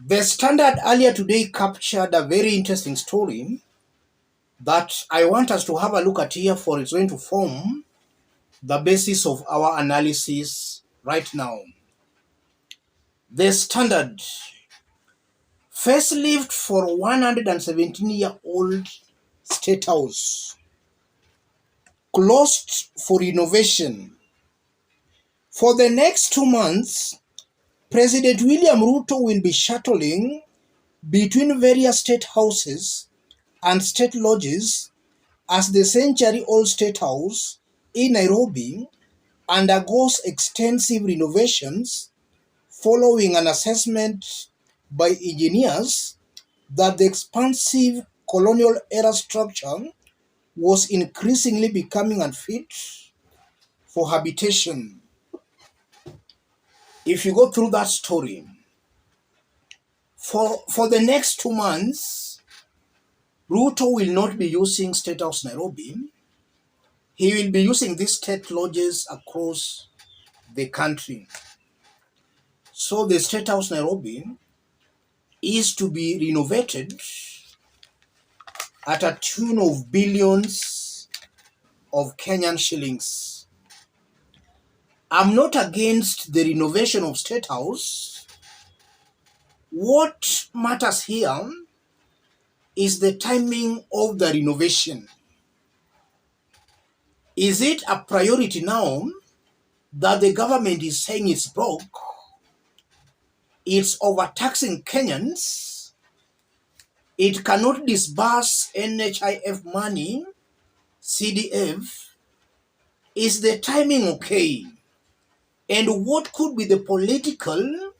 The Standard earlier today captured a very interesting story that I want us to have a look at here, for it's going to form the basis of our analysis right now. The Standard: facelift for 117-year-old State House, closed for renovation. For the next 2 months, President William Ruto will be shuttling between various state houses and state lodges as the century-old State House in Nairobi undergoes extensive renovations following an assessment by engineers that the expansive colonial-era structure was increasingly becoming unfit for habitation. If you go through that story, for the next 2 months, Ruto will not be using State House Nairobi. He will be using these state lodges across the country. So the State House Nairobi is to be renovated at a tune of billions of Kenyan shillings. I'm not against the renovation of State House. What matters here is the timing of the renovation. Is it a priority now that the government is saying it's broke, it's overtaxing Kenyans, it cannot disburse NHIF money, CDF? Is the timing okay? And what could be the political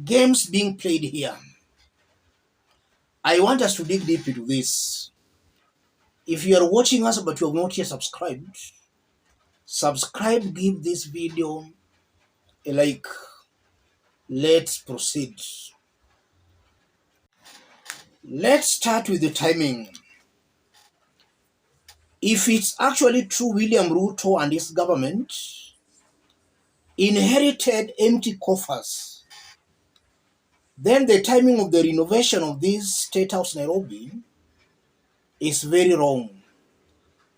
games being played here? I want us to dig deep into this. If you are watching us but you have not yet subscribed, subscribe, give this video a like. Let's proceed. Let's start with the timing. If it's actually true William Ruto and his government inherited empty coffers, then the timing of the renovation of this State House Nairobi is very wrong.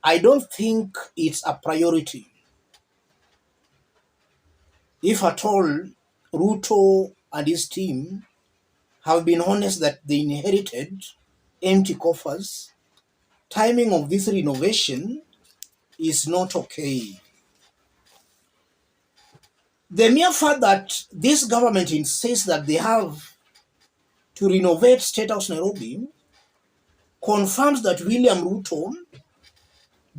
I don't think it's a priority. If at all Ruto and his team have been honest that they inherited empty coffers, timing of this renovation is not okay. The mere fact that this government insists that they have to renovate State House Nairobi confirms that William Ruto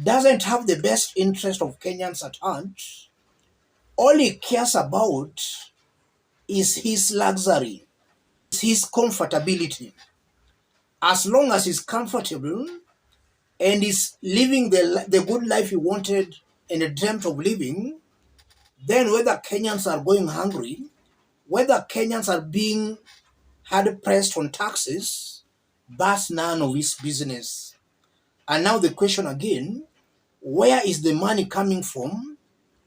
doesn't have the best interest of Kenyans at heart. All he cares about is his luxury, his comfortability. As long as he's comfortable and is living the good life he wanted and dreamt of living, then whether Kenyans are going hungry, whether Kenyans are being hard pressed on taxes, that's none of his business. And now the question again, where is the money coming from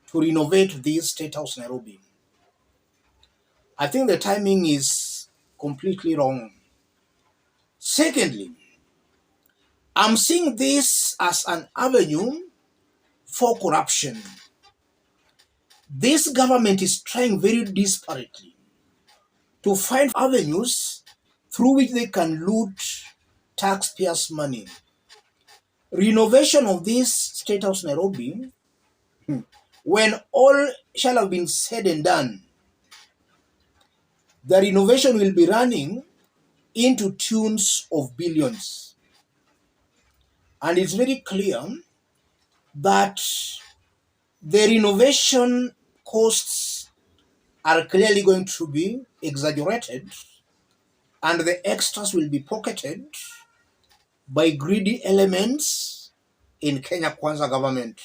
to renovate this State House Nairobi? I think the timing is completely wrong. Secondly, I'm seeing this as an avenue for corruption. This government is trying very desperately to find avenues through which they can loot taxpayers' money. Renovation of this State House Nairobi, when all shall have been said and done, the renovation will be running into tunes of billions. And it's very clear that the renovation costs are clearly going to be exaggerated, and the extras will be pocketed by greedy elements in Kenya Kwanza government.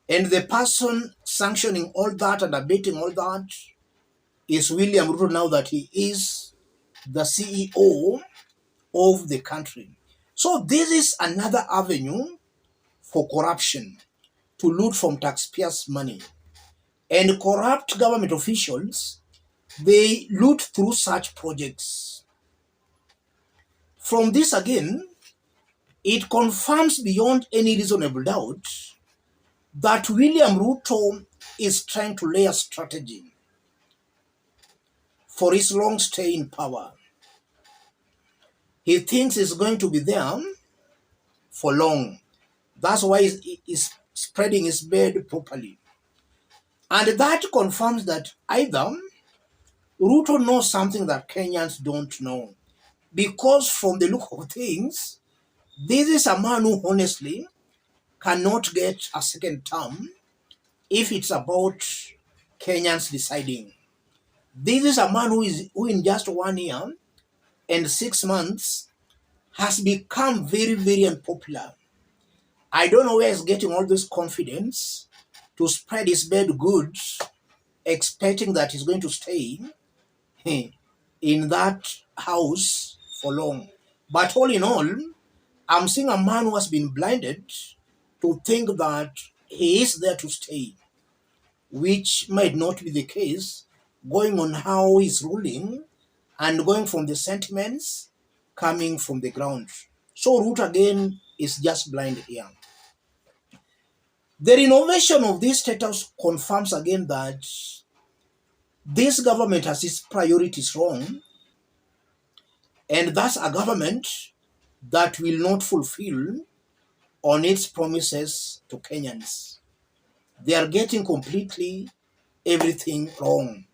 And the person sanctioning all that and abetting all that is William Ruto, now that he is the CEO of the country. So this is another avenue for corruption, to loot from taxpayers' money. And corrupt government officials they loot through such projects. From this again, it confirms beyond any reasonable doubt that William Ruto is trying to lay a strategy for his long stay in power. He thinks he's going to be there for long. That's why he's spreading his bed properly. And that confirms that either Ruto knows something that Kenyans don't know. Because from the look of things, this is a man who honestly cannot get a second term if it's about Kenyans deciding. This is a man who in just 1 year and 6 months has become very, very unpopular. I don't know where he's getting all this confidence to spread his bed goods, expecting that he's going to stay in that house for long. But all in all, I'm seeing a man who has been blinded to think that he is there to stay, which might not be the case, going on how he's ruling and going from the sentiments coming from the ground. So Ruto again is just blind here. The renovation of this status confirms again that this government has its priorities wrong, and that's a government that will not fulfill on its promises to Kenyans. They are getting completely everything wrong.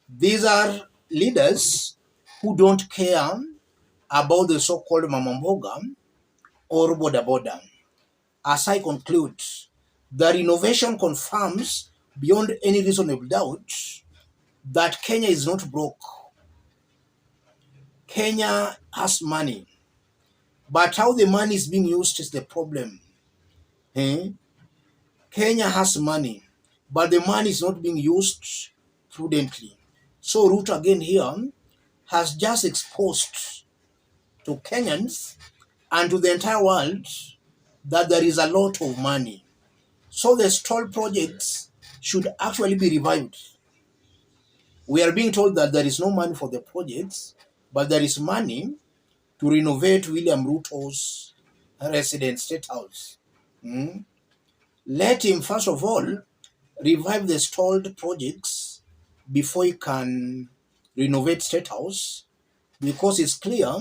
These are leaders who don't care about the so-called Mama Mboga or Boda Boda. As I conclude, the renovation confirms beyond any reasonable doubt that Kenya is not broke. Kenya has money, but how the money is being used is the problem. Kenya has money, but the money is not being used prudently. So Ruto again here has just exposed to Kenyans and to the entire world that there is a lot of money. So the stalled projects should actually be revived. We are being told that there is no money for the projects, but there is money to renovate William Ruto's residence state house. Let him, first of all, revive the stalled projects before he can renovate state house, because it's clear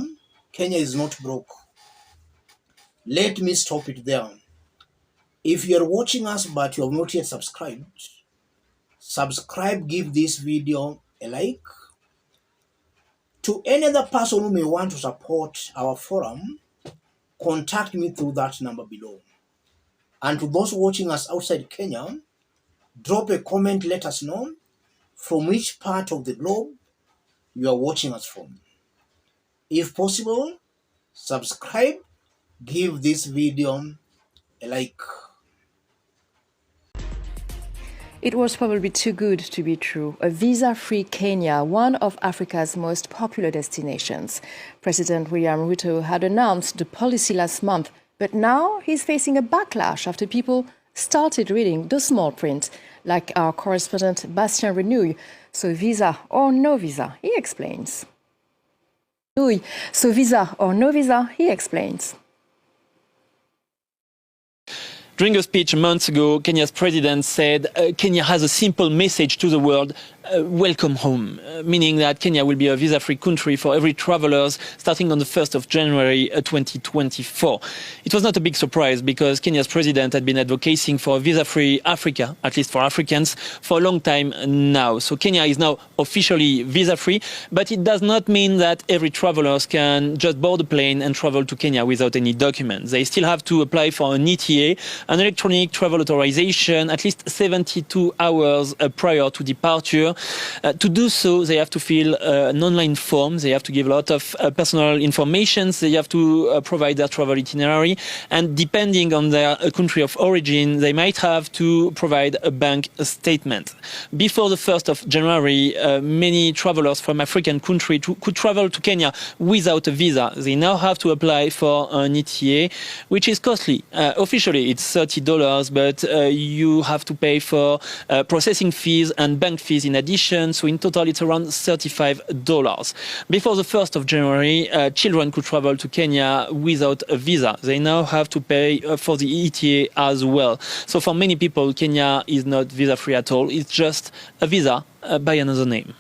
Kenya is not broke. Let me stop it there. If you're watching us but you have not yet subscribed, subscribe, give this video a like. To any other person who may want to support our forum, contact me through that number below. And to those watching us outside Kenya, drop a comment, let us know from which part of the globe you are watching us from. If possible, subscribe, give this video a like. It was probably too good to be true. A visa-free Kenya, one of Africa's most popular destinations. President William Ruto had announced the policy last month, but now he's facing a backlash after people started reading the small print, like our correspondent Bastien Renouille. So visa or no visa, he explains. So visa or no visa, he explains. During a speech months ago, Kenya's president said Kenya has a simple message to the world: welcome home, meaning that Kenya will be a visa-free country for every travelers starting on the 1st of January 2024. It was not a big surprise because Kenya's president had been advocating for a visa-free Africa, at least for Africans, for a long time now. So Kenya is now officially visa-free, but it does not mean that every travelers can just board a plane and travel to Kenya without any documents. They still have to apply for an ETA, an electronic travel authorization, at least 72 hours prior to departure. To do so, they have to fill an online form. They have to give a lot of personal information. They have to provide their travel itinerary. And depending on their country of origin, they might have to provide a bank statement. Before the 1st of January, many travelers from African countries could travel to Kenya without a visa. They now have to apply for an ETA, which is costly. Officially, it's $30, but you have to pay for processing fees and bank fees in addition. So in total, it's around $35. Before the 1st of January, children could travel to Kenya without a visa. They now have to pay for the ETA as well. So for many people, Kenya is not visa-free at all. It's just a visa by another name.